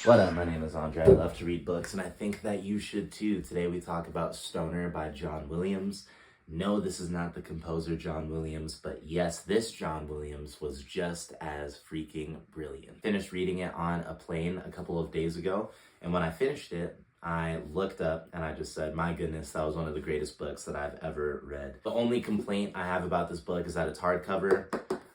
What up? My name is Andre. I love to read books, and I think that you should too. Today we talk about Stoner by John Williams. No, this is not the composer John Williams, but yes, this John Williams was just as freaking brilliant. Finished reading it on a plane a couple of days ago, and when I finished it, I looked up and I just said, my goodness, that was one of the greatest books that I've ever read. The only complaint I have about this book is that it's hardcover.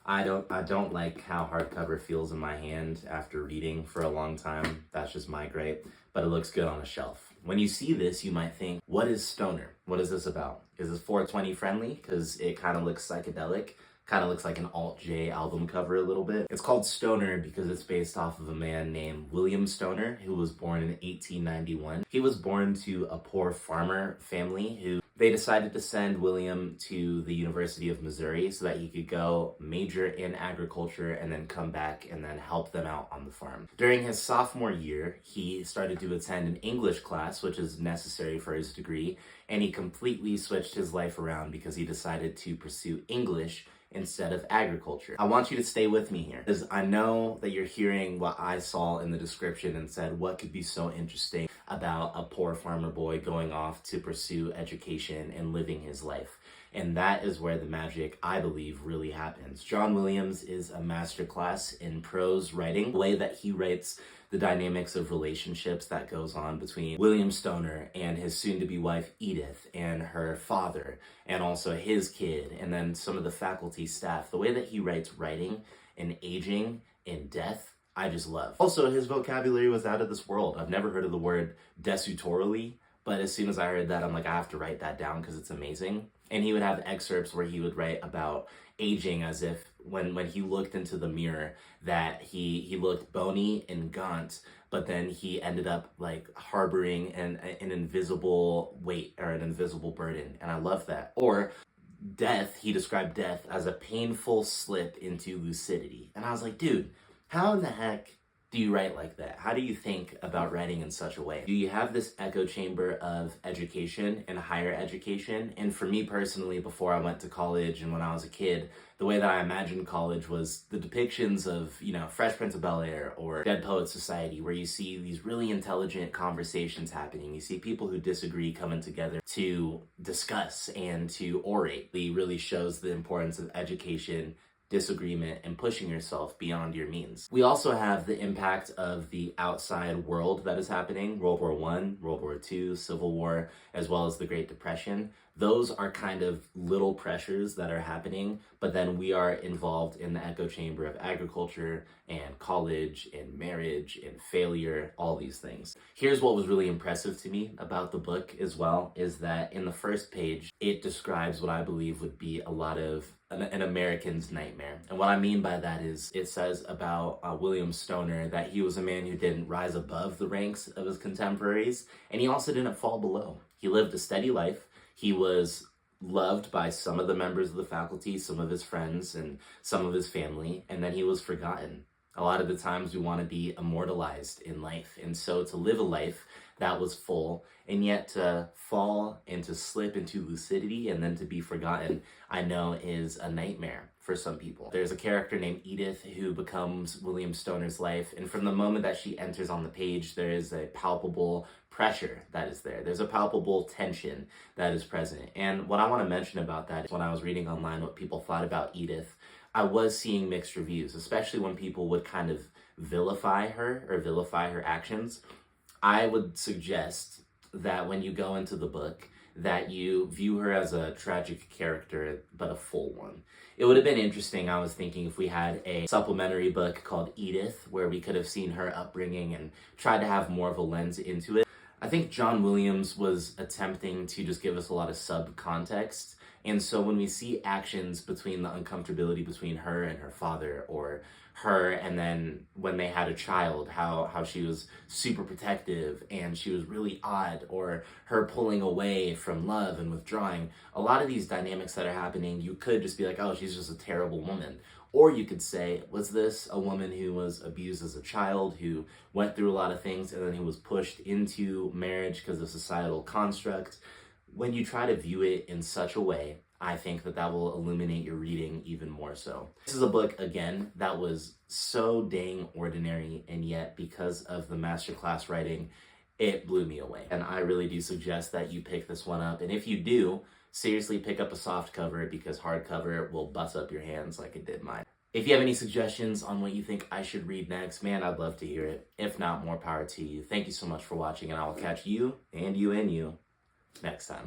I don't like how hardcover feels in my hand after reading for a long time. That's just my gripe, but it looks good on a shelf. When you see this, you might think, what is Stoner? What is this about? Is this 420 friendly? Because it kind of looks psychedelic. Kind of looks like an Alt-J album cover a little bit. It's called Stoner because it's based off of a man named William Stoner, who was born in 1891. He was born to a poor farmer family who they decided to send William to the University of Missouri so that he could go major in agriculture and then come back and then help them out on the farm. During his sophomore year, he started to attend an English class, which is necessary for his degree, and he completely switched his life around because he decided to pursue English instead of agriculture. I want you to stay with me here because I know that you're hearing what I saw in the description and said, what could be so interesting about a poor farmer boy going off to pursue education and living his life? And that is where the magic, I believe, really happens. John Williams is a masterclass in prose writing, the way that he writes the dynamics of relationships that goes on between William Stoner and his soon-to-be wife Edith and her father and also his kid and then some of the faculty staff. The way that he writes writing and aging and death, I just love. Also, his vocabulary was out of this world. I've never heard of the word desutorally, but as soon as I heard that, I'm like, I have to write that down because it's amazing. And he would have excerpts where he would write about aging as if when he looked into the mirror that he looked bony and gaunt, but then he ended up like harboring an invisible weight or an invisible burden. And I love that. Or death, he described death as a painful slip into lucidity. And I was like, dude, how in the heck do you write like that? How do you think about writing in such a way? Do you have this echo chamber of education and higher education? And for me personally, before I went to college and when I was a kid, the way that I imagined college was the depictions of, Fresh Prince of Bel-Air or Dead Poets Society, where you see these really intelligent conversations happening. You see people who disagree coming together to discuss and to orate. It really shows the importance of education, disagreement, and pushing yourself beyond your means. We also have the impact of the outside world that is happening, World War I, World War II, Civil War, as well as the Great Depression. Those are kind of little pressures that are happening, but then we are involved in the echo chamber of agriculture and college and marriage and failure, all these things. Here's what was really impressive to me about the book as well, is that in the first page, it describes what I believe would be a lot of an American's nightmare. And what I mean by that is it says about William Stoner that he was a man who didn't rise above the ranks of his contemporaries, and he also didn't fall below. He lived a steady life. He was loved by some of the members of the faculty, some of his friends, and some of his family, and then he was forgotten. A lot of the times we want to be immortalized in life, and so to live a life that was full, and yet to fall and to slip into lucidity and then to be forgotten, I know is a nightmare for some people. There's a character named Edith who becomes William Stoner's life, and from the moment that she enters on the page, there is a palpable pressure that is there. There's a palpable tension that is present. And what I want to mention about that is when I was reading online what people thought about Edith, I was seeing mixed reviews, especially when people would kind of vilify her or vilify her actions. I would suggest that when you go into the book, that you view her as a tragic character, but a full one. It would have been interesting, I was thinking, if we had a supplementary book called Edith, where we could have seen her upbringing and tried to have more of a lens into it. I think John Williams was attempting to just give us a lot of subcontext. And so when we see actions between the uncomfortability between her and her father, or her and then when they had a child, how she was super protective and she was really odd, or her pulling away from love and withdrawing, a lot of these dynamics that are happening, you could just be like, oh, she's just a terrible woman. Or you could say, was this a woman who was abused as a child, who went through a lot of things and then who was pushed into marriage because of societal construct? When you try to view it in such a way, I think that that will illuminate your reading even more so. This is a book, again, that was so dang ordinary, and yet because of the masterclass writing, it blew me away. And I really do suggest that you pick this one up. And if you do, seriously pick up a soft cover, because hardcover will bust up your hands like it did mine. If you have any suggestions on what you think I should read next, man, I'd love to hear it. If not, more power to you. Thank you so much for watching, and I will catch you and you and you next time.